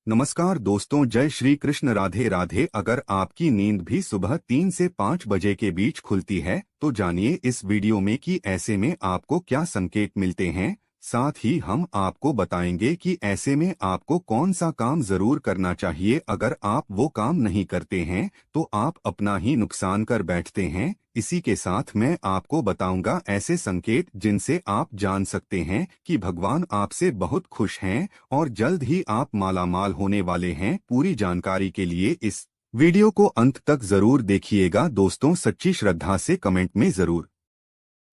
नमस्कार दोस्तों, जय श्री कृष्ण, राधे राधे। अगर आपकी नींद भी सुबह 3 से 5 बजे के बीच खुलती है तो जानिए इस वीडियो में कि ऐसे में आपको क्या संकेत मिलते हैं। साथ ही हम आपको बताएंगे कि ऐसे में आपको कौन सा काम जरूर करना चाहिए। अगर आप वो काम नहीं करते हैं तो आप अपना ही नुकसान कर बैठते हैं। इसी के साथ मैं आपको बताऊंगा ऐसे संकेत जिनसे आप जान सकते हैं कि भगवान आपसे बहुत खुश हैं और जल्द ही आप मालामाल होने वाले हैं। पूरी जानकारी के लिए इस वीडियो को अंत तक जरूर देखिएगा। दोस्तों, सच्ची श्रद्धा से कमेंट में जरूर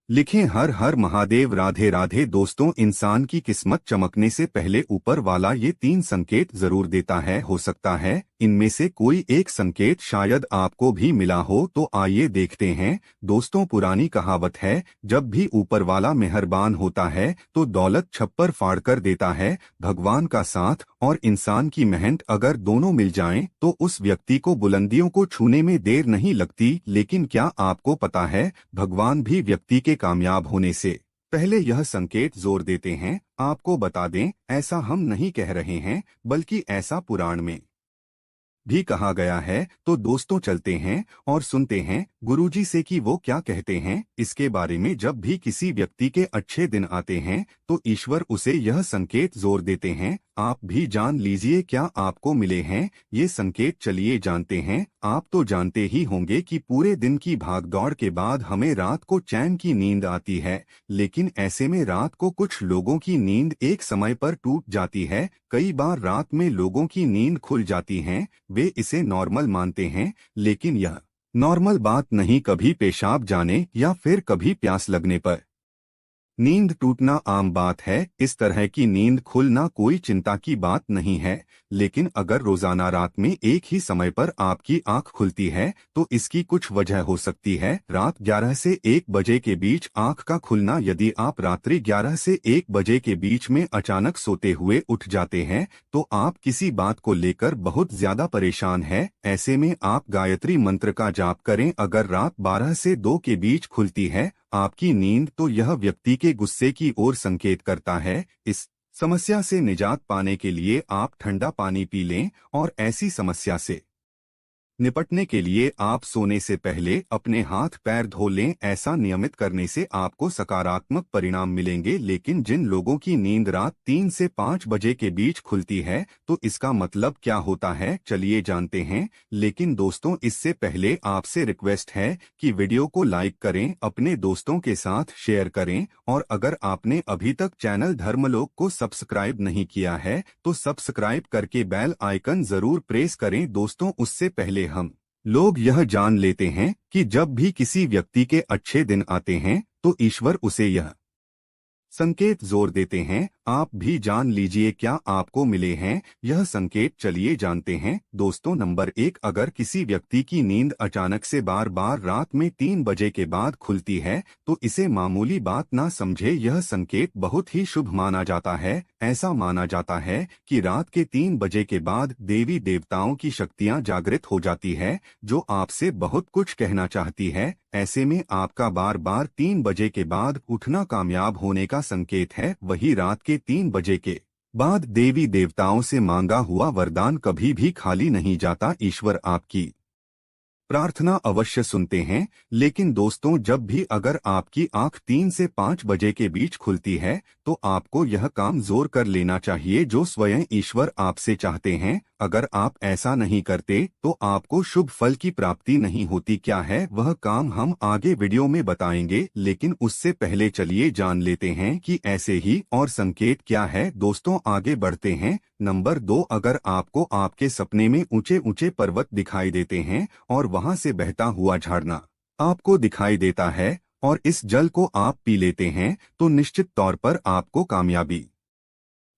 लिखें हर हर महादेव, राधे राधे। दोस्तों, इंसान की किस्मत चमकने से पहले ऊपर वाला ये 3 संकेत जरूर देता है। हो सकता है इनमें से कोई एक संकेत शायद आपको भी मिला हो, तो आइए देखते हैं। दोस्तों, पुरानी कहावत है, जब भी ऊपर वाला मेहरबान होता है तो दौलत छप्पर फाड़ कर देता है। भगवान का साथ और इंसान की मेहनत अगर दोनों मिल जाएं तो उस व्यक्ति को बुलंदियों को छूने में देर नहीं लगती। लेकिन क्या आपको पता है, भगवान भी व्यक्ति के कामयाब होने से पहले यह संकेत जोर देते हैं। आपको बता दें, ऐसा हम नहीं कह रहे हैं, बल्कि ऐसा पुराण में भी कहा गया है। तो दोस्तों, चलते हैं और सुनते हैं गुरुजी से कि वो क्या कहते हैं इसके बारे में। जब भी किसी व्यक्ति के अच्छे दिन आते हैं तो ईश्वर उसे यह संकेत जोर देते हैं। आप भी जान लीजिए क्या आपको मिले हैं ये संकेत। चलिए जानते हैं। आप तो जानते ही होंगे कि पूरे दिन की भागदौड़ के बाद हमें रात को चैन की नींद आती है, लेकिन ऐसे में रात को कुछ लोगों की नींद एक समय पर टूट जाती है। कई बार रात में लोगों की नींद खुल जाती है, वे इसे नॉर्मल मानते हैं, लेकिन यह नॉर्मल बात नहीं। कभी पेशाब जाने या फिर कभी प्यास लगने पर नींद टूटना आम बात है। इस तरह की नींद खुलना कोई चिंता की बात नहीं है, लेकिन अगर रोजाना रात में एक ही समय पर आपकी आंख खुलती है तो इसकी कुछ वजह हो सकती है। रात 11 से 1 बजे के बीच आंख का खुलना। यदि आप रात्रि 11 से 1 बजे के बीच में अचानक सोते हुए उठ जाते हैं तो आप किसी बात को लेकर बहुत ज्यादा परेशान हैं। ऐसे में आप गायत्री मंत्र का जाप करें। अगर रात 12 से 2 के बीच खुलती है आपकी नींद तो यह व्यक्ति के गुस्से की ओर संकेत करता है। इस समस्या से निजात पाने के लिए आप ठंडा पानी पी लें और ऐसी समस्या से निपटने के लिए आप सोने से पहले अपने हाथ पैर धो लें। ऐसा नियमित करने से आपको सकारात्मक परिणाम मिलेंगे। लेकिन जिन लोगों की नींद रात 3 से 5 बजे के बीच खुलती है तो इसका मतलब क्या होता है, चलिए जानते हैं। लेकिन दोस्तों, इससे पहले आपसे रिक्वेस्ट है कि वीडियो को लाइक करें, अपने दोस्तों के साथ शेयर करें और अगर आपने अभी तक चैनल धर्मलोक को सब्सक्राइब नहीं किया है तो सब्सक्राइब करके बेल आइकन जरूर प्रेस करें। दोस्तों, उससे पहले हम लोग यह जान लेते हैं कि जब भी किसी व्यक्ति के अच्छे दिन आते हैं तो ईश्वर उसे यह संकेत जोर देते हैं। आप भी जान लीजिए क्या आपको मिले हैं यह संकेत। चलिए जानते हैं। दोस्तों, नंबर 1, अगर किसी व्यक्ति की नींद अचानक से बार बार रात में 3 बजे के बाद खुलती है तो इसे मामूली बात ना समझे। यह संकेत बहुत ही शुभ माना जाता है। ऐसा माना जाता है कि रात के 3 बजे के बाद देवी देवताओं की शक्तियां जागृत हो जाती है जो आपसे बहुत कुछ कहना चाहती है। ऐसे में आपका बार बार 3 बजे के बाद उठना कामयाब होने का संकेत है। वही रात के 3 बजे के बाद देवी देवताओं से मांगा हुआ वरदान कभी भी खाली नहीं जाता। ईश्वर आपकी प्रार्थना अवश्य सुनते हैं। लेकिन दोस्तों, जब भी अगर आपकी आंख 3 से 5 बजे के बीच खुलती है तो आपको यह काम जोर कर लेना चाहिए जो स्वयं ईश्वर आपसे चाहते हैं। अगर आप ऐसा नहीं करते तो आपको शुभ फल की प्राप्ति नहीं होती। क्या है वह काम, हम आगे वीडियो में बताएंगे, लेकिन उससे पहले चलिए जान लेते हैं कि ऐसे ही और संकेत क्या है। दोस्तों, आगे बढ़ते हैं। नंबर 2, अगर आपको आपके सपने में ऊंचे ऊंचे पर्वत दिखाई देते हैं और वहां से बहता हुआ झरना आपको दिखाई देता है और इस जल को आप पी लेते हैं तो निश्चित तौर पर आपको कामयाबी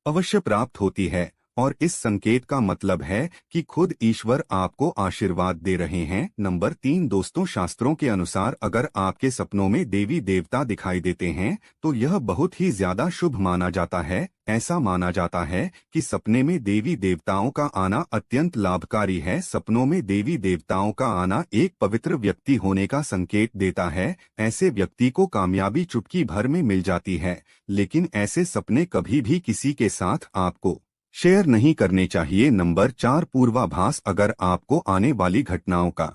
अवश्य प्राप्त होती है। और इस संकेत का मतलब है कि खुद ईश्वर आपको आशीर्वाद दे रहे हैं। नंबर 3, दोस्तों, शास्त्रों के अनुसार अगर आपके सपनों में देवी देवता दिखाई देते हैं तो यह बहुत ही ज्यादा शुभ माना जाता है। ऐसा माना जाता है कि सपने में देवी देवताओं का आना अत्यंत लाभकारी है। सपनों में देवी देवताओं का आना एक पवित्र व्यक्ति होने का संकेत देता है। ऐसे व्यक्ति को कामयाबी चुटकी भर में मिल जाती है। लेकिन ऐसे सपने कभी भी किसी के साथ आपको शेयर नहीं करने चाहिए। नंबर 4 पूर्वाभास। अगर आपको आने वाली घटनाओं का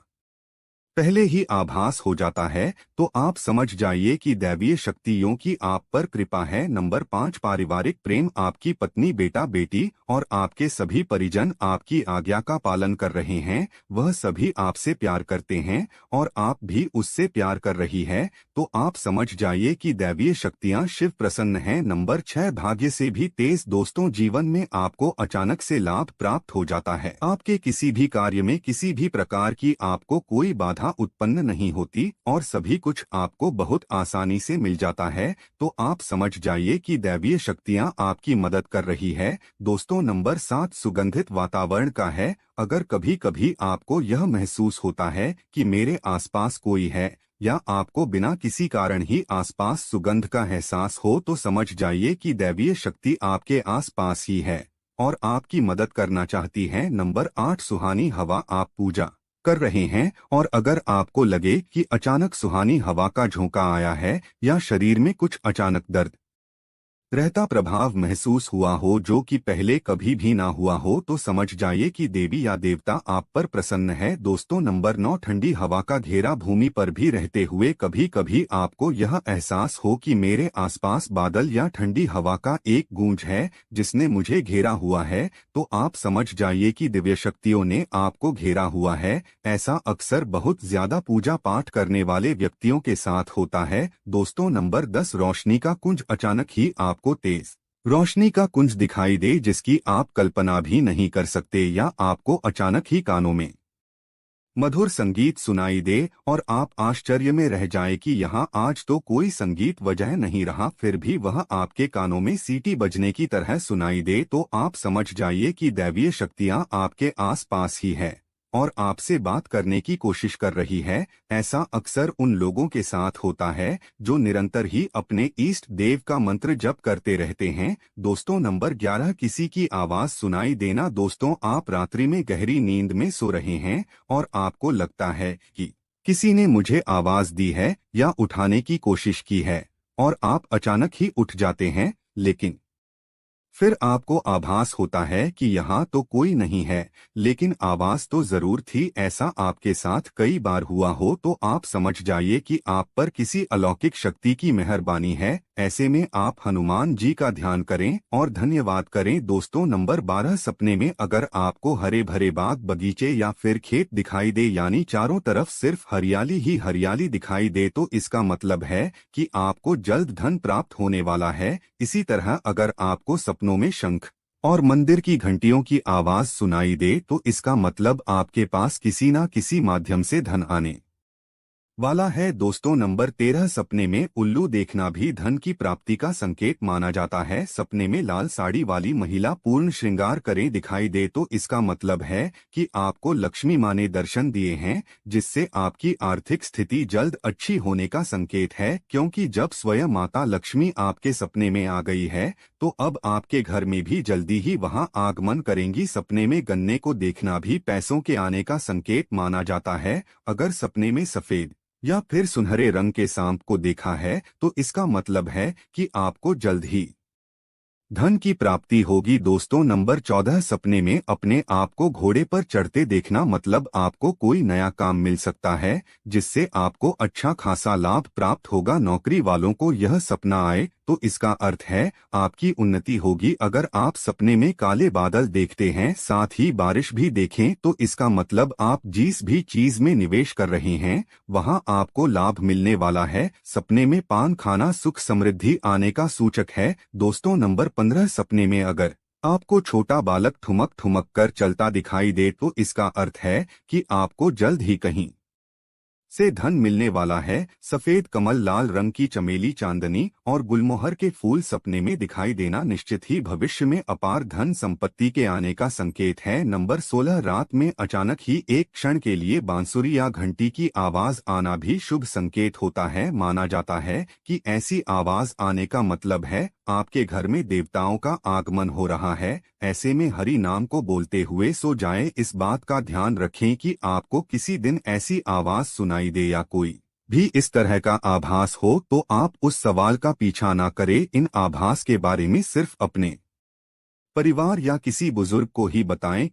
पहले ही आभास हो जाता है तो आप समझ जाइए कि दैवीय शक्तियों की आप पर कृपा है। नंबर 5 पारिवारिक प्रेम। आपकी पत्नी, बेटा, बेटी और आपके सभी परिजन आपकी आज्ञा का पालन कर रहे हैं। वह सभी आपसे प्यार करते हैं और आप भी उससे प्यार कर रही है, तो आप समझ जाइए कि दैवीय शक्तियां शिव प्रसन्न हैं। नंबर 6 भाग्य से भी तेज। दोस्तों, जीवन में आपको अचानक से लाभ प्राप्त हो जाता है। आपके किसी भी कार्य में किसी भी प्रकार की आपको कोई बाधा उत्पन्न नहीं होती और सभी कुछ आपको बहुत आसानी से मिल जाता है, तो आप समझ जाइए कि दैवीय शक्तियां आपकी मदद कर रही है। दोस्तों, नंबर 7 सुगंधित वातावरण का है। अगर कभी कभी आपको यह महसूस होता है कि मेरे आसपास कोई है या आपको बिना किसी कारण ही आसपास सुगंध का एहसास हो, तो समझ जाइए कि दैवीय शक्ति आपके आसपास ही है और आपकी मदद करना चाहती है। नंबर 8 सुहानी हवा। आप पूजा कर रहे हैं और अगर आपको लगे कि अचानक सुहानी हवा का झोंका आया है या शरीर में कुछ अचानक दर्द रहता प्रभाव महसूस हुआ हो जो कि पहले कभी भी ना हुआ हो, तो समझ जाइए कि देवी या देवता आप पर प्रसन्न है। दोस्तों, नंबर 9 ठंडी हवा का घेरा। भूमि पर भी रहते हुए कभी कभी आपको यह एहसास हो कि मेरे आसपास बादल या ठंडी हवा का एक गूंज है जिसने मुझे घेरा हुआ है, तो आप समझ जाइए कि दिव्य शक्तियों ने आपको घेरा हुआ है। ऐसा अक्सर बहुत ज्यादा पूजा पाठ करने वाले व्यक्तियों के साथ होता है। दोस्तों, नंबर 10 रोशनी का कुंज। अचानक ही आपको तेज रोशनी का कुंज दिखाई दे जिसकी आप कल्पना भी नहीं कर सकते, या आपको अचानक ही कानों में मधुर संगीत सुनाई दे और आप आश्चर्य में रह जाएं कि यहाँ आज तो कोई संगीत वजह नहीं रहा, फिर भी वह आपके कानों में सीटी बजने की तरह सुनाई दे, तो आप समझ जाइए कि दैवीय शक्तियाँ आपके आसपास ही है और आपसे बात करने की कोशिश कर रही है। ऐसा अक्सर उन लोगों के साथ होता है जो निरंतर ही अपने इष्ट देव का मंत्र जप करते रहते हैं। दोस्तों, नंबर 11 किसी की आवाज सुनाई देना। दोस्तों, आप रात्रि में गहरी नींद में सो रहे हैं और आपको लगता है कि किसी ने मुझे आवाज दी है या उठाने की कोशिश की है और आप अचानक ही उठ जाते हैं, लेकिन फिर आपको आभास होता है कि यहाँ तो कोई नहीं है, लेकिन आवाज तो जरूर थी। ऐसा आपके साथ कई बार हुआ हो तो आप समझ जाइए कि आप पर किसी अलौकिक शक्ति की मेहरबानी है। ऐसे में आप हनुमान जी का ध्यान करें और धन्यवाद करें। दोस्तों, नंबर 12 सपने में। अगर आपको हरे भरे बाग, बगीचे या फिर खेत दिखाई दे, यानी चारों तरफ सिर्फ हरियाली ही हरियाली दिखाई दे, तो इसका मतलब है कि आपको जल्द धन प्राप्त होने वाला है। इसी तरह अगर आपको सपनों में शंख और मंदिर की घंटियों की आवाज सुनाई दे, तो इसका मतलब आपके पास किसी न किसी माध्यम से धन आने वाला है। दोस्तों, नंबर 13 सपने में उल्लू देखना भी धन की प्राप्ति का संकेत माना जाता है। सपने में लाल साड़ी वाली महिला पूर्ण श्रृंगार करे दिखाई दे, तो इसका मतलब है कि आपको लक्ष्मी माँ ने दर्शन दिए हैं, जिससे आपकी आर्थिक स्थिति जल्द अच्छी होने का संकेत है। क्योंकि जब स्वयं माता लक्ष्मी आपके सपने में आ गई है, तो अब आपके घर में भी जल्दी ही वहां आगमन करेंगी। सपने में गन्ने को देखना भी पैसों के आने का संकेत माना जाता है। अगर सपने में सफेद या फिर सुनहरे रंग के सांप को देखा है, तो इसका मतलब है कि आपको जल्द ही धन की प्राप्ति होगी। दोस्तों, नंबर 14 सपने में अपने आप को घोड़े पर चढ़ते देखना, मतलब आपको कोई नया काम मिल सकता है जिससे आपको अच्छा खासा लाभ प्राप्त होगा। नौकरी वालों को यह सपना आए तो इसका अर्थ है आपकी उन्नति होगी। अगर आप सपने में काले बादल देखते हैं, साथ ही बारिश भी देखें, तो इसका मतलब आप जिस भी चीज में निवेश कर रहे हैं वहां आपको लाभ मिलने वाला है। सपने में पान खाना सुख समृद्धि आने का सूचक है। दोस्तों, नंबर 15 सपने में अगर आपको छोटा बालक ठुमक ठुमक कर चलता दिखाई दे, तो इसका अर्थ है कि आपको जल्द ही कहीं से धन मिलने वाला है। सफेद कमल, लाल रंग की चमेली, चांदनी और गुलमोहर के फूल सपने में दिखाई देना निश्चित ही भविष्य में अपार धन संपत्ति के आने का संकेत है। नंबर 16 रात में अचानक ही एक क्षण के लिए बांसुरी या घंटी की आवाज आना भी शुभ संकेत होता है। माना जाता है कि ऐसी आवाज आने का मतलब है आपके घर में देवताओं का आगमन हो रहा है। ऐसे में हरि नाम को बोलते हुए सो जाएं। इस बात का ध्यान रखें कि आपको किसी दिन ऐसी आवाज सुनाई दे या कोई भी इस तरह का आभास हो, तो आप उस सवाल का पीछा ना करें। इन आभास के बारे में सिर्फ अपने परिवार या किसी बुजुर्ग को ही बताएं।